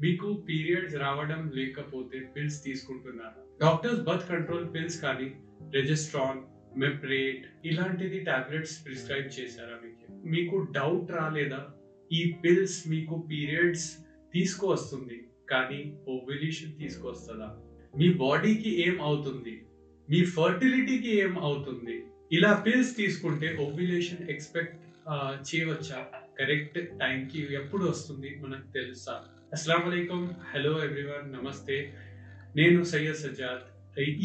మీకు పీరియడ్స్ రావడం లేకపోతే పిల్స్ తీసుకుంటున్నారా? డాక్టర్స్ బర్త్ కంట్రోల్ పిల్స్ కానీ రెజిస్ట్రాన్, మెప్రేట్ ఇలాంటిది టాబ్లెట్స్ ప్రిస్క్రైబ్ చేశారా మీకు? మీకు డౌట్ రాలేదా? ఈ పిల్స్ మీకు పీరియడ్స్ తీసుకువస్తుంది కానీ ఓవ్యులేషన్ తీసుకొస్తుందా? మీ బాడీకి ఏం అవుతుంది? మీ ఫర్టిలిటీకి ఏం అవుతుంది? ఇలా పిల్స్ తీసుకుంటే ఓవ్యులేషన్ ఎక్స్పెక్ట్ చేయవచ్చా? కరెక్ట్ టైంకి ఎప్పుడు వస్తుంది మనకు తెలుసా? అస్సలాము అలైకుం, హలో ఎవ్రీవన్, నమస్తే. నేను సయ్యద్ సజ్జాద్.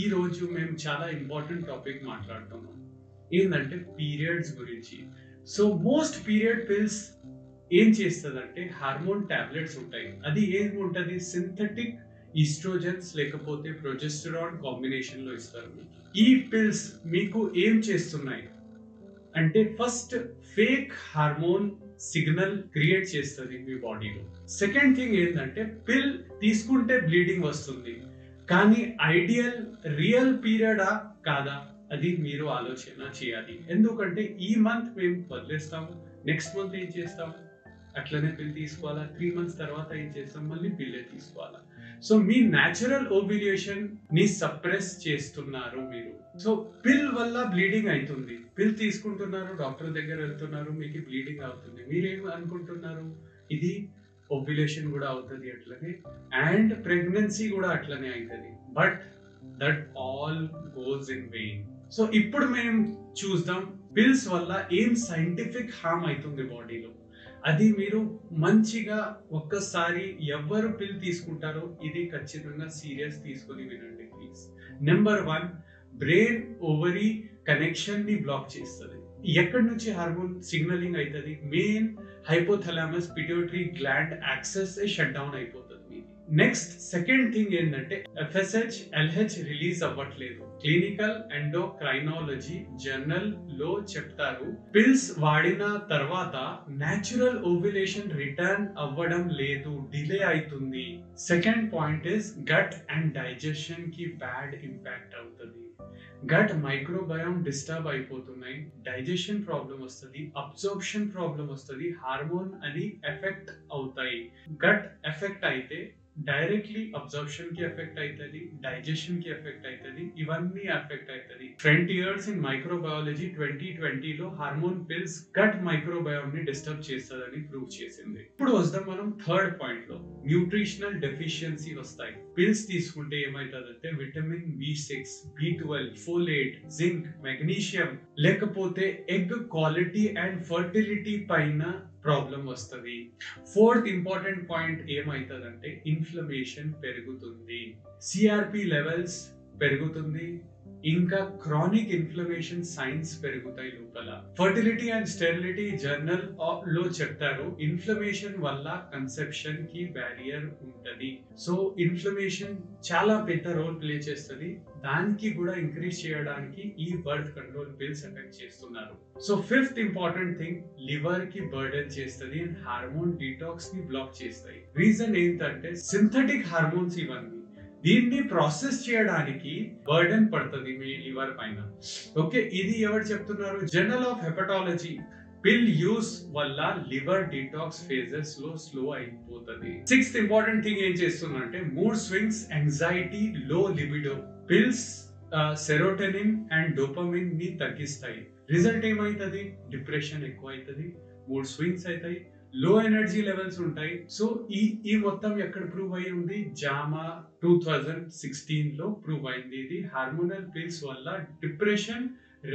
ఈ రోజు మేము చాలా ఇంపార్టెంట్ టాపిక్ మాట్లాడుతున్నాం. ఏంటంటే పీరియడ్స్ గురించి. సో మోస్ట్ పీరియడ్ పిల్స్ ఏం చేస్తుందంటే హార్మోన్ టాబ్లెట్స్ ఉంటాయి. అది ఏముంటది? సింథటిక్ ఈస్ట్రోజన్స్ లేకపోతే ప్రొజెస్టరాన్ కాంబినేషన్ లో ఇస్తారు. ఈ పిల్స్ మీకు ఏం చేస్తున్నాయి అంటే first fake hormone signal create చేస్తుంది మీ బాడీలో. సెకండ్ థింగ్ ఏంటంటే పిల్ తీసుకుంటే బ్లీడింగ్ వస్తుంది, కానీ ఐడియల్ రియల్ పీరియడా కాదా అది మీరు ఆలోచన చేయాలి. ఎందుకంటే ఈ మంత్ మేము వదిలేస్తాము, నెక్స్ట్ మంత్ ఏం చేస్తాము, అట్లనే పిల్ తీసుకోవాలా, 3 months తర్వాత ఏం చేస్తాం, మళ్ళీ పిల్లే తీసుకోవాలా. సో మీ న్యాచురల్ ఓవ్యులేషన్ ని సప్రెస్ చేస్తున్నారు మీరు. సో పిల్ వల్ల బ్లీడింగ్ అవుతుంది, పిల్ తీసుకుంటున్నారు, డాక్టర్ దగ్గర వెళ్తున్నారు, మీకు బ్లీడింగ్ అవుతుంది. మీరేం అనుకుంటున్నారు? ఇది ఓవ్యులేషన్ కూడా అవుతుంది అట్లనే, అండ్ ప్రెగ్నెన్సీ కూడా అట్లనే అవుతుంది. But that all goes in vein. So ఇప్పుడు మేము చూద్దాం పిల్స్ వల్ల ఏం సైంటిఫిక్ హార్మ్ అవుతుంది బాడీలో. అది మీరు మంచిగా ఒక్కసారి ఎవరు పిల్ తీసుకుంటారో ఇది ఖచ్చితంగా సీరియస్ తీసుకొని వినండి please. Number 1, brain ovary connection ని బ్లాక్ చేస్తుంది. ఎక్కడి నుంచి హార్మోన్ సిగ్నలింగ్ అవుతుంది? Main hypothalamus pituitary gland access shut down అయిపోతుంది. నెక్స్ట్ సెకండ్ థింగ్ ఏంటంటే FSH, LH రిలీజ్ అవ్వట్లేదు. క్లినికల్ ఎండోక్రైనాలజీ జర్నల్ లో చెప్తారు పిల్స్ వాడిన తర్వాత న్యాచురల్ ఓవ్యులేషన్ రిటర్న్ అవ్వడం లేదు, డిలే అవుతుంది. Second point is gut and digestion కి బ్యాడ్ ఇంపాక్ట్ అవుతుంది. గట్ మైక్రోబయోమ్ డిస్టర్బ్ అయిపోతున్నాయి, డైజెషన్ ప్రాబ్లం వస్తుంది, అబ్జార్ప్షన్ ప్రాబ్లం వస్తుంది, హార్మోన్ అని ఎఫెక్ట్ అవుతాయి. గట్ ఎఫెక్ట్ అయితే డైరెక్ట్లీ అబ్జార్ప్షన్ కి ఎఫెక్ట్ అవుతుంది, డైజెషన్ కి ఎఫెక్ట్ అవుతుంది, ఇవన్నీ ఎఫెక్ట్ అవుతుంది. 20 years ఇన్ మైక్రోబయాలజీ 2020 లో హార్మోన్ పిల్స్ గట్ మైక్రోబయోమ్ ని డిస్టర్బ్ చేస్తుందని ప్రూవ్ చేసింది. ఇప్పుడు వద్దాం మనం థర్డ్ పాయింట్ లో. న్యూట్రిషనల్ డెఫిషియన్సీ వస్తాయి. పిల్స్ తీసుకుంటే ఏమైతుందంటే vitamin B6, B12, folate, zinc, magnesium లేకపోతే ఎగ్ క్వాలిటీ అండ్ ఫర్టిలిటీ పైన ప్రాబ్లం వస్తుంది. ఫోర్త్ ఇంపార్టెంట్ పాయింట్ ఏమైతుందంటే ఇన్ఫ్లమేషన్ పెరుగుతుంది, సిఆర్పి లెవెల్స్ పెరుగుతుంది, ఇంకా క్రానిక్ ఇన్ఫ్లమేషన్ సైన్స్ పెరుగుతాయి లోపల. ఫర్టిలిటీ అండ్ స్టెరిలిటీ జర్నల్ లో చెప్తారు ఇన్ఫ్లమేషన్ వల్ల కన్సెప్షన్ కి బ్యారియర్ ఉంటది. సో ఇన్ఫ్లమేషన్ చాలా పెద్ద రోల్ ప్లే చేస్తుంది. దానికి కూడా ఇంక్రీజ్ చేయడానికి ఈ బర్త్ కంట్రోల్ పిల్స్ ఎఫెక్ట్ చేస్తున్నారు. So fifth important thing, liver కి బర్డెన్ చేస్తుంది అండ్ హార్మోన్ డీటాక్స్ ని బ్లాక్ చేస్తాయి. రీజన్ ఏంటంటే సింథటిక్ హార్మోన్స్ ఇవన్నీ. దీన్ని ప్రాసెస్ చేయడానికి బర్డెన్ పడుతుంది మీ లివర్ పైన. ఓకే, ఇది ఎవరు చెప్తున్నారు? Journal of hepatology. పిల్ యూస్ వల్ల లివర్ డిటాక్స్ ఫేజెస్ లో స్లో అయిపోతుంది. సిక్స్త్ ఇంపార్టెంట్ థింగ్ ఏం చేస్తుందంటే మూడ్ స్వింగ్స్, యాంగ్జైటీ, లో libido. Pills serotonin and dopamine ని తగ్గిస్తాయి. రిజల్ట్ ఏమైతుంది? డిప్రెషన్ ఎక్కువ అవుతుంది, మూడ్ స్వింగ్స్ అవుతాయి, లో ఎనర్జీ లెవెల్స్ ఉంటాయి. సో ఈ మొత్తం ఎక్కడ ప్రూవ్ అయి ఉంది? జామా 2016 లో ప్రూవ్ అయింది. ఇది హార్మోనల్ పిల్స్ వల్ల డిప్రెషన్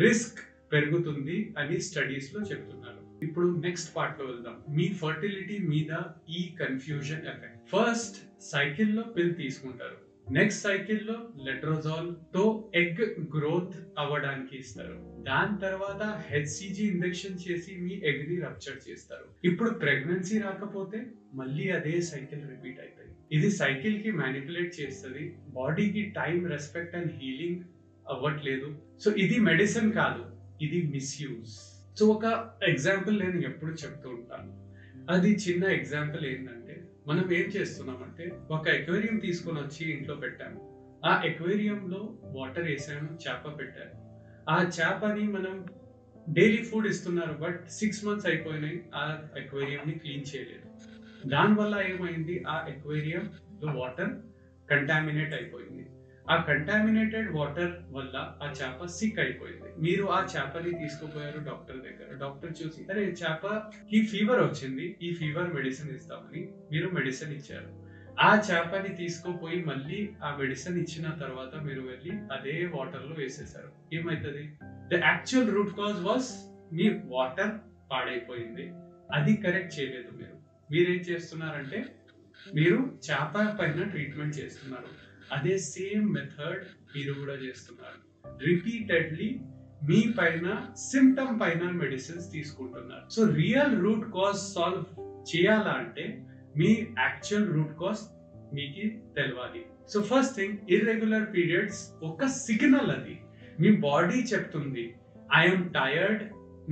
రిస్క్ పెరుగుతుంది అని స్టడీస్ లో చెప్తున్నారు. ఇప్పుడు నెక్స్ట్ పార్ట్ లో వెళ్దాం. మీ ఫర్టిలిటీ మీద ఈ కన్ఫ్యూజన్ ఎఫెక్ట్. ఫస్ట్ సైకిల్ లో పిల్ తీసుకుంటారు, నెక్స్ట్ సైకిల్ లో లెట్రోజాల్ తో ఎగ్ గ్రోత్ అవ్వడానికి ఇస్తారు. దాని తర్వాత HCG ఇంజెక్షన్ చేసి మీ ఎగ్ ని రప్చర్ చేస్తారు. ఇప్పుడు ప్రెగ్నెన్సీ రాకపోతే మళ్ళీ అదే సైకిల్ రిపీట్ అవుతుంది. ఇది సైకిల్ కి మ్యానిపులేట్ చేస్తుంది. బాడీకి టైం, రెస్పెక్ట్ అండ్ హీలింగ్ అవ్వట్లేదు. సో ఇది మెడిసిన్ కాదు, ఇది మిస్యూజ్. సో ఒక ఎగ్జాంపుల్ నేను ఎప్పుడు చెప్తూ ఉంటాను. అది చిన్న ఎగ్జాంపుల్ ఏంటంటే మనం ఏం చేస్తున్నామంటే ఒక ఎక్వేరియం తీసుకొని వచ్చి ఇంట్లో పెట్టాము. ఆ ఎక్వేరియంలో వాటర్ వేసాము, చేప పెట్టారు. ఆ చేపని మనం డైలీ ఫుడ్ ఇస్తున్నారు, బట్ 6 months అయిపోయినాయి, ఆ ఎక్వేరియం ని క్లీన్ చేయలేదు. దానివల్ల ఏమైంది, ఆ ఎక్వేరియం లో వాటర్ కంటామినేట్ అయిపోయింది. ఆ కంటామినేటెడ్ వాటర్ వల్ల ఆ చేప సిక్ అయిపోయింది. మీరు ఆ చేపని తీసుకుపోయారు డాక్టర్ దగ్గర. డాక్టర్ చూసి అరే చేపకి ఫీవర్ వచ్చింది, ఈ ఫీవర్ మెడిసిన్ ఇస్తామని మీరు మెడిసిన్ ఇచ్చారు. ఆ చేపని తీసుకుపోయి మళ్ళీ ఆ మెడిసిన్ ఇచ్చిన తర్వాత మీరు వెళ్ళి అదే వాటర్ లో వేసేసారు. ఏమైతుంది? The actual root cause was me water పాడైపోయింది. అది కరెక్ట్ చేయలేదు మీరు. మీరేం చేస్తున్నారంటే మీరు చేప పైన ట్రీట్మెంట్ చేస్తున్నారు. అదే సేమ్ మెథడ్ మీరు కూడా చేస్తున్నారు. రిపీటెడ్లీ మీ పైన సిమ్టమ్ పైన మెడిసిన్స్ తీసుకుంటున్నారు. So real root cause solve చేయాలా అంటే మీ యాక్చువల్ రూట్ కాజ్ మీకు తెలవాలి. So first thing, irregular periods ఒక సిగ్నల్. అది మీ బాడీ చెప్తుంది ఐఎమ్ టైర్డ్,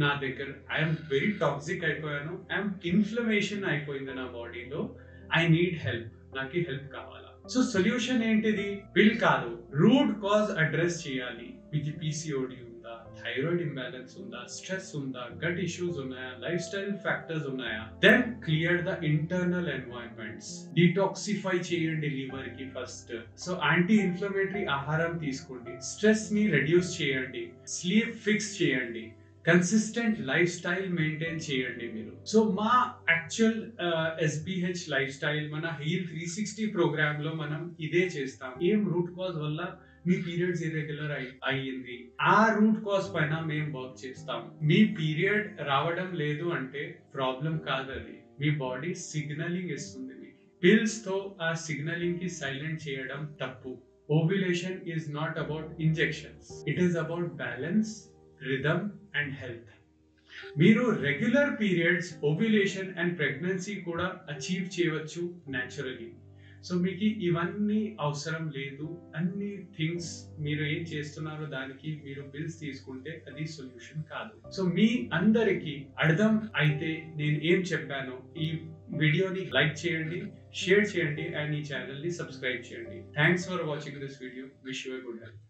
నా దగ్గర ఐఎమ్ వెరీ టాక్సిక్ అయిపోయాను, ఐఎమ్ ఇన్ఫ్లమేషన్ అయిపోయింది నా బాడీలో, ఐ నీడ్ హెల్ప్, నాకు హెల్ప్ కావాలా. సో సొల్యూషన్ ఏంటిది? పిల్ కాదు, రూట్ కాజ్ అడ్రస్ చేయాలి. మీకు పీసీఓడి ఉందా, థైరాయిడ్ ఇంబ్యాలెన్స్ ఉందా, స్ట్రెస్ ఉందా, గట్ ఇష్యూస్ ఉన్నాయా, లైఫ్ స్టైల్ ఫ్యాక్టర్స్ ఉన్నాయా? Then clear the internal environments. Detoxify చేయండి లివర్ కి ఫస్ట్. సో యాంటీ ఇన్ఫ్లమేటరీ ఆహారం తీసుకోండి, స్ట్రెస్ ని రెడ్యూస్ చేయండి, స్లీప్ ఫిక్స్ చేయండి, కన్సిస్టెంట్ లైఫ్ స్టైల్ మెయింటైన్ చేయండి మీరు. సో మా యాక్చువల్ ఎస్బిహెచ్ లైఫ్ స్టైల్, మన హీల్ 360 ప్రోగ్రామ్ లో మనం ఇదే చేస్తాం. ఏం రూట్ కాజ్ వల్ల మీ పీరియడ్స్ ఇర్రెగ్యులర్ అయ్యింది, ఆ రూట్ కాజ్ పైన మేము వర్క్ చేస్తాం. మీ పీరియడ్ రావడం లేదు అంటే ప్రాబ్లం కాదు, అది మీ బాడీ సిగ్నలింగ్ ఇస్తుంది మీకు. పిల్స్ తో ఆ సిగ్నలింగ్ కి సైలెంట్ చేయడం తప్పు. Ovulation is not about injections, it is about balance, rhythm and health. మీరు regular periods, ovulation and pregnancy కూడా అచీవ్ చేయవచ్చు న్యాచురలీ. సో మీకు ఇవన్నీ అవసరం లేదు. అన్ని థింగ్స్ మీరు ఏం చేస్తున్నారో దానికి మీరు పిల్స్ తీసుకుంటే అది సొల్యూషన్ కాదు. సో మీ అందరికి అర్థం అయితే నేను ఏం చెప్పానో, ఈ వీడియోని లైక్ చేయండి, షేర్ చేయండి అండ్ ఈ ఛానల్ ని సబ్స్క్రైబ్ చేయండి. Thanks for watching this video. Wish you a good health.